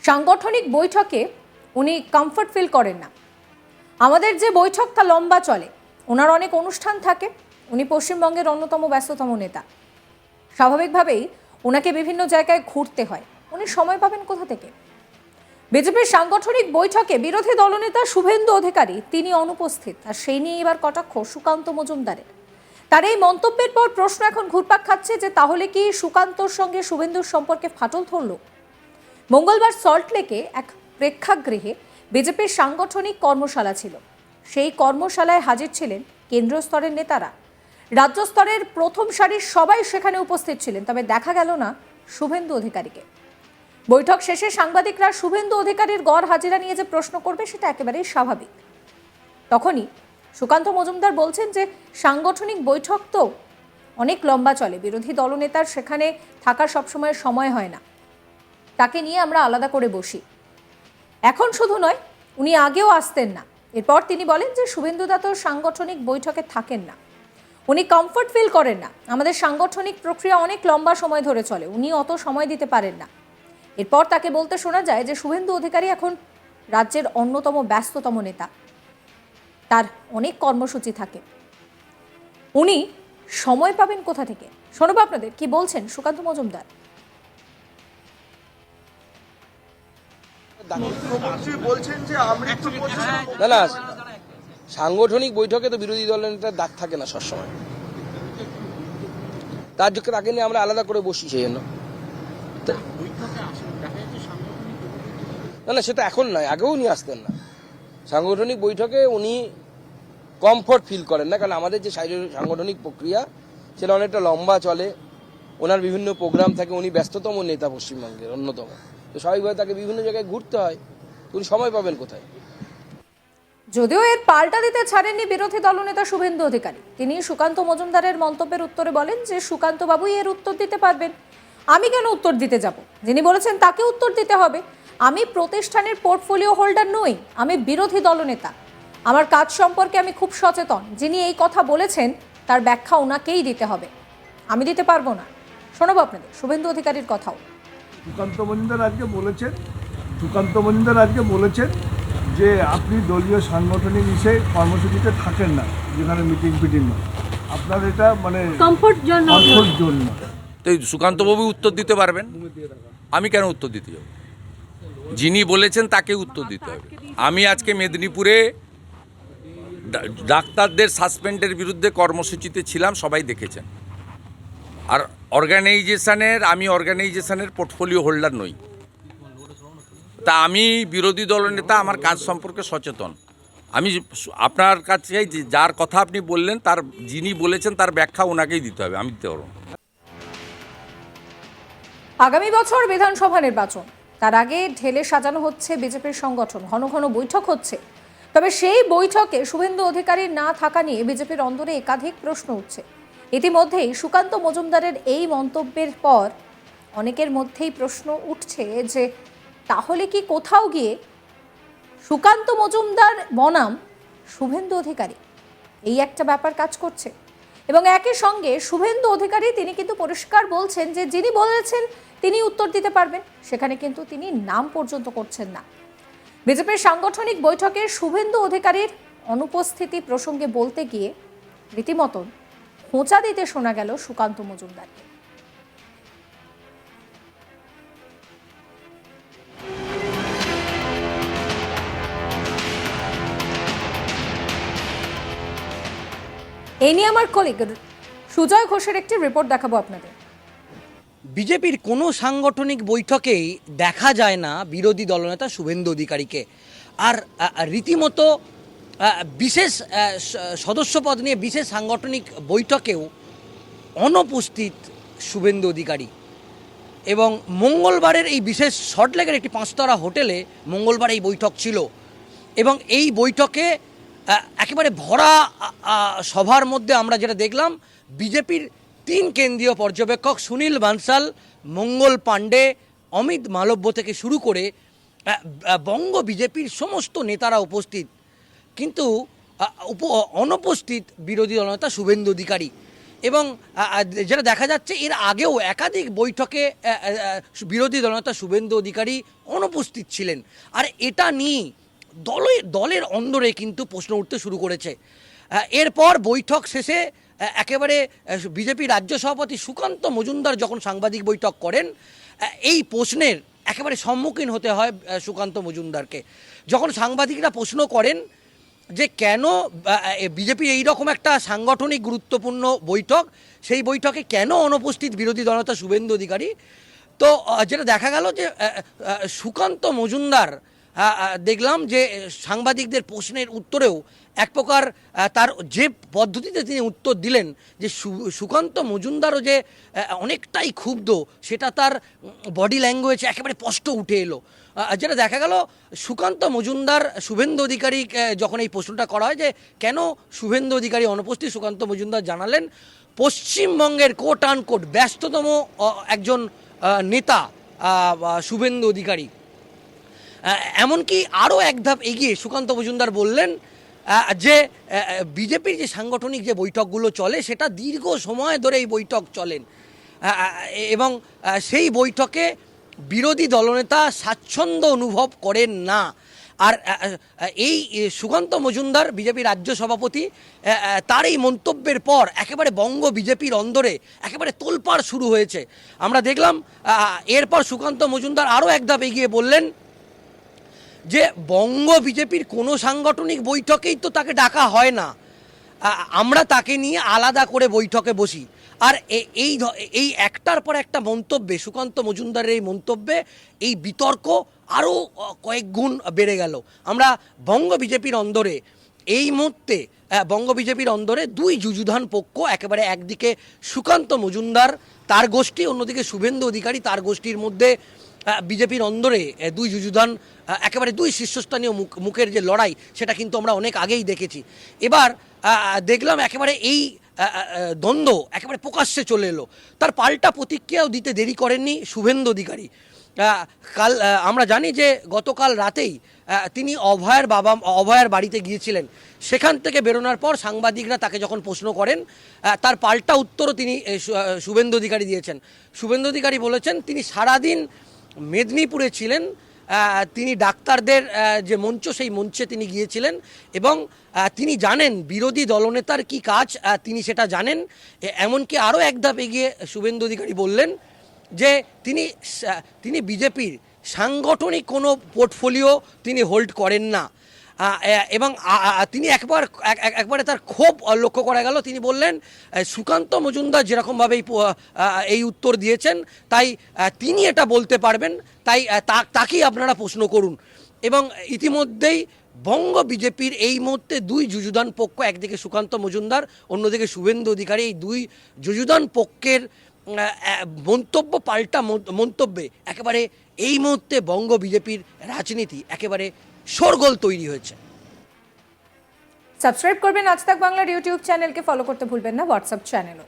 সাংগঠনিক বৈঠকে উনি কমফর্ট ফিল করেন না। আমাদের যে বৈঠকটা লম্বা চলে, ওনার অনেক অনুষ্ঠান থাকে, উনি পশ্চিমবঙ্গের অন্যতম ব্যস্ততম নেতা। স্বাভাবিকভাবেই ওনাকে বিভিন্ন জায়গায় ঘুরতে হয়, উনি সময় পাবেন কোথা থেকে? বিজেপির সাংগঠনিক বৈঠকে বিরোধী দলনেতা শুভেন্দু অধিকারী তিনি অনুপস্থিত, আর সেই নিয়ে এবার কটাক্ষ সুকান্ত মজুমদারের। তার এই মন্তব্যের পর প্রশ্ন এখন ঘুরপাক খাচ্ছে যে তাহলে কি সুকান্তর সঙ্গে শুভেন্দুর সম্পর্কে ফাটল ধরল? মঙ্গলবার সল্টলেকে এক প্রেক্ষাগৃহে বিজেপির সাংগঠনিক কর্মশালা ছিল। সেই কর্মশালায় হাজির ছিলেন কেন্দ্রীয় স্তরের নেতারা, রাজ্য স্তরের প্রথম সারির সবাই সেখানে উপস্থিত ছিলেন, তবে দেখা গেল না শুভেন্দু অধিকারীকে। বৈঠক শেষে সাংবাদিকরা শুভেন্দু অধিকারীর গড় হাজিরা নিয়ে যে প্রশ্ন করবে সেটা একেবারেই স্বাভাবিক। তখনই সুকান্ত মজুমদার বলছেন যে সাংগঠনিক বৈঠক তো অনেক লম্বা চলে, বিরোধী দলনেতার সেখানে থাকার সবসময় সময় হয় না, তাকে নিয়ে আমরা আলাদা করে বসি। এখন শুধু নয়, উনি আগেও আসতেন না। এরপর তিনি বলেন যে শুভেন্দুদা তো সাংগঠনিক বৈঠকে থাকেন না, উনি কমফর্ট ফিল করেন না, আমাদের সাংগঠনিক প্রক্রিয়া অনেক লম্বা সময় ধরে চলে, উনি অত সময় দিতে পারেন না। এরপর তাকে বলতে শোনা যায় যে শুভেন্দু অধিকারী এখন রাজ্যের অন্যতম ব্যস্ততম নেতা, তার অনেক কর্মসূচি থাকে, উনি সময় পাবেন কোথা থেকে? শোনাবো আপনাদের কি বলছেন সুকান্ত মজুমদার। না না, সাংগঠনিক বৈঠকে তো বিরোধী দলের নেতার ডাক থাকে না সবসময়, তার জন্য তাকে নিয়ে আমরা আলাদা করে বসি। সেই জন্য না না, সেটা এখন নয়, আগেও নিয়ে আসতেন না। সাংগঠনিক বৈঠকে উনি কমফর্ট ফিল করেন না, কারণ আমাদের যে সাংগঠনিক প্রক্রিয়া সেটা অনেকটা লম্বা চলে, ওনার বিভিন্ন প্রোগ্রাম থাকে, উনি ব্যস্ততম নেতা পশ্চিমবঙ্গের অন্যতম, তো স্বাভাবিকভাবে তাকে বিভিন্ন জায়গায় ঘুরতে হয়, উনি সময় পাবেন কোথায়? যদিও এর পাল্টা দিতে ছাড়েননি বিরোধী দলনেতা শুভেন্দু অধিকারী। তিনি সুকান্ত মজুমদারের মন্তব্যের উত্তরে বলেন যে সুকান্ত বাবুই এর উত্তর দিতে পারবেন, আমি কেন উত্তর দিতে যাব? যিনি বলেছেন তাকে উত্তর দিতে হবে। আমি প্রতিষ্ঠানের পোর্টফোলিও হোল্ডার নই, আমি বিরোধী দলনেতা, আমার কাজ সম্পর্কে আমি খুব সচেতন। যিনি এই কথা বলেছেন তার ব্যাখ্যা ওনাকেই দিতে হবে, আমি দিতে পারবো না। শোনাবো আপনাদের শুভেন্দু অধিকারীর কথাও। সুকান্ত মজুমদার আজকে বলেছেন যে আপনি দলীয় সাংগঠনিক হিসেবে কর্মসূচিতে থাকেন না, যেখানে মিটিং হয়, আপনার এটা মানে কমফোর্ট জোন না। তো সুকান্তবাবু উত্তর দিতে পারবেন, আমি কেন উত্তর দিতে যাব? যিনি বলেছেন তাকে উত্তর দিতে হবে। আমি আজকে মেদিনীপুরে ডাক্তারদের সাসপেন্ডের বিরুদ্ধে কর্মসূচিতে ছিলাম, সবাই দেখেছেন। আর আমি অর্গানাইজেশনের পোর্টফোলিও হোল্ডার নই, তা আমি বিরোধী দলনেতা, আমার কাজ সম্পর্কে সচেতন। আমি আপনার কাছে যার কথা আপনি বললেন, যিনি বলেছেন তার ব্যাখ্যা ওনাকেই দিতে হবে, আমি দিতে পারবো না। আগামী বছর বিধানসভা নির্বাচন, তার আগে ঢেলে সাজানো হচ্ছে বিজেপির সংগঠন, ঘন ঘন বৈঠক হচ্ছে। তবে সেই বৈঠকে শুভেন্দু অধিকারীর না থাকা নিয়ে বিজেপির অন্দরে একাধিক প্রশ্ন উঠছে। ইতিমধ্যেই সুকান্ত মজুমদারের এই মন্তব্যের পর অনেকের মধ্যেই প্রশ্ন উঠছে যে তাহলে কি কোথাও গিয়ে সুকান্ত মজুমদার বনাম শুভেন্দু অধিকারী, এই একটা ব্যাপার কাজ করছে। এবং একই সঙ্গে শুভেন্দু অধিকারী তিনি কিন্তু পরিষ্কার বলছেন যে যিনি বলেছেন তিনি উত্তর দিতে পারবেন, সেখানে কিন্তু তিনি নাম পর্যন্ত করছেন না। বিজেপির সাংগঠনিক বৈঠকে শুভেন্দু অধিকারীর অনুপস্থিতি প্রসঙ্গে বলতে গিয়ে রীতিমতন খোঁচা দিতে শোনা গেল সুকান্ত মজুমদারকে। এই নিয়ে আমার কলিগ সুজয় ঘোষের একটি রিপোর্ট দেখাবো আপনাদের। বিজেপির কোনো সাংগঠনিক বৈঠকেই দেখা যায় না বিরোধী দলনেতা শুভেন্দু অধিকারীকে। আর রীতিমতো বিশেষ সদস্যপদ নিয়ে বিশেষ সাংগঠনিক বৈঠকেও অনুপস্থিত শুভেন্দু অধিকারী। এবং মঙ্গলবারের এই বিশেষ সল্টলেকের একটি 5 তারা হোটেলে মঙ্গলবার এই বৈঠক ছিল, এবং এই বৈঠকে একেবারে ভরা সভার মধ্যে আমরা যেটা দেখলাম, বিজেপির 3 কেন্দ্রীয় পর্যবেক্ষক সুনীল বানসাল, মঙ্গল পাণ্ডে, অমিত মালব্য থেকে শুরু করে বঙ্গ বিজেপির সমস্ত নেতারা উপস্থিত, কিন্তু অনুপস্থিত বিরোধী দলনেতা শুভেন্দু অধিকারী। এবং যেটা দেখা যাচ্ছে এর আগেও একাধিক বৈঠকে বিরোধী দলনেতা শুভেন্দু অধিকারী অনুপস্থিত ছিলেন। আর এটা নিয়ে দলের অন্দরে কিন্তু প্রশ্ন উঠতে শুরু করেছে। এরপর বৈঠক শেষে একেবারে বিজেপি রাজ্য সভাপতি সুকান্ত মজুমদার যখন সাংবাদিক বৈঠক করেন, এই প্রশ্নের একেবারে সম্মুখীন হতে হয় সুকান্ত মজুমদারকে। যখন সাংবাদিকরা প্রশ্ন করেন যে কেন বিজেপির এইরকম একটা সাংগঠনিক গুরুত্বপূর্ণ বৈঠক, সেই বৈঠকে কেন অনুপস্থিত বিরোধী দলনেতা শুভেন্দু অধিকারী, তো যেটা দেখা গেল যে সুকান্ত মজুমদার দেখলাম যে সাংবাদিকদের প্রশ্নের উত্তরেও এক প্রকার তার যে পদ্ধতিতে তিনি উত্তর দিলেন, যে সুকান্ত মজুমদারও যে অনেকটাই ক্ষুব্ধ, সেটা তার বডি ল্যাঙ্গুয়েজে একেবারে স্পষ্ট উঠে এলো। যেটা দেখা গেল সুকান্ত মজুমদার শুভেন্দু অধিকারী যখন এই প্রশ্নটা করা হয় যে কেন শুভেন্দু অধিকারী অনুপস্থিত, সুকান্ত মজুমদার জানালেন পশ্চিমবঙ্গের কোট আনকোট ব্যস্ততম একজন নেতা শুভেন্দু অধিকারী। এমনকি আরও এক ধাপ এগিয়ে সুকান্ত মজুমদার বললেন যে বিজেপির যে সাংগঠনিক যে বৈঠকগুলো চলে সেটা দীর্ঘ সময় ধরে এই বৈঠক চলেন এবং সেই বৈঠকে বিরোধী দলনেতা স্বাচ্ছন্দ্য অনুভব করেন না। আর এই সুকান্ত মজুমদার বিজেপি রাজ্য সভাপতি, তার এই মন্তব্যের পর একেবারে বঙ্গ বিজেপির অন্দরে একেবারে তোলপাড় শুরু হয়েছে। আমরা দেখলাম এরপর সুকান্ত মজুমদার আরও এক ধাপ এগিয়ে বললেন যে বঙ্গ বিজেপির কোনো সাংগঠনিক বৈঠকেই তো তাকে ডাকা হয় না, আমরা তাকে নিয়ে আলাদা করে বৈঠকে বসি। আর এই একটার পর একটা মন্তব্যে, সুকান্ত মজুমদারের এই মন্তব্যে এই বিতর্ক আরও কয়েক গুণ বেড়ে গেল। আমরা বঙ্গ বিজেপির অন্দরে এই মুহূর্তে দুই যুযুধান পক্ষ, একেবারে একদিকে সুকান্ত মজুমদার তার গোষ্ঠী, অন্যদিকে শুভেন্দু অধিকারী তার গোষ্ঠীর মধ্যে বিজেপির অন্দরে দুই যুযুধান, একেবারে দুই শীর্ষস্থানীয় মুখের যে লড়াই, সেটা কিন্তু আমরা অনেক আগেই দেখেছি। এবার দেখলাম একেবারে এই দ্বন্দ্ব একেবারে প্রকাশ্যে চলে এলো। তার পাল্টা প্রতিক্রিয়াও দিতে দেরি করেননি শুভেন্দু অধিকারী। কাল আমরা জানি যে গতকাল রাতেই তিনি অভয়ার বাড়িতে গিয়েছিলেন। সেখান থেকে বেরোনোর পর সাংবাদিকরা তাকে যখন প্রশ্ন করেন, তার পাল্টা উত্তরও তিনি শুভেন্দু অধিকারী দিয়েছেন। শুভেন্দু অধিকারী বলেছেন তিনি সারাদিন মেদিনীপুরে ছিলেন, তিনি ডাক্তারদের যে মঞ্চ, সেই মঞ্চে তিনি গিয়েছিলেন এবং তিনি জানেন বিরোধী দলনেতার কি কাজ, তিনি সেটা জানেন। এমনকি আরও এক ধাপ এগিয়ে শুভেন্দু অধিকারী বললেন যে তিনি বিজেপির সাংগঠনিক কোনো পোর্টফোলিও তিনি হোল্ড করেন না এবং তিনি একবারে তার ক্ষোভ লক্ষ্য করা গেল। তিনি বললেন সুকান্ত মজুমদার যেরকমভাবে এই উত্তর দিয়েছেন, তাই তিনি এটা বলতে পারবেন, তাই তাকেই আপনারা প্রশ্ন করুন। এবং ইতিমধ্যেই বঙ্গ বিজেপির এই মুহূর্তে দুই যুযুধান পক্ষ, একদিকে সুকান্ত মজুমদার, অন্যদিকে শুভেন্দু অধিকারী, এই দুই যুযুধান পক্ষের মন্তব্য, পাল্টা মন্তব্যে একেবারে এই মুহূর্তে বঙ্গ বিজেপির রাজনীতি একেবারে শোরগোল তৈরি হয়েছে। সাবস্ক্রাইব করবেন আজ তাক বাংলার ইউটিউব চ্যানেলকে, ফলো করতে ভুলবেন না হোয়াটসঅ্যাপ চ্যানেলও।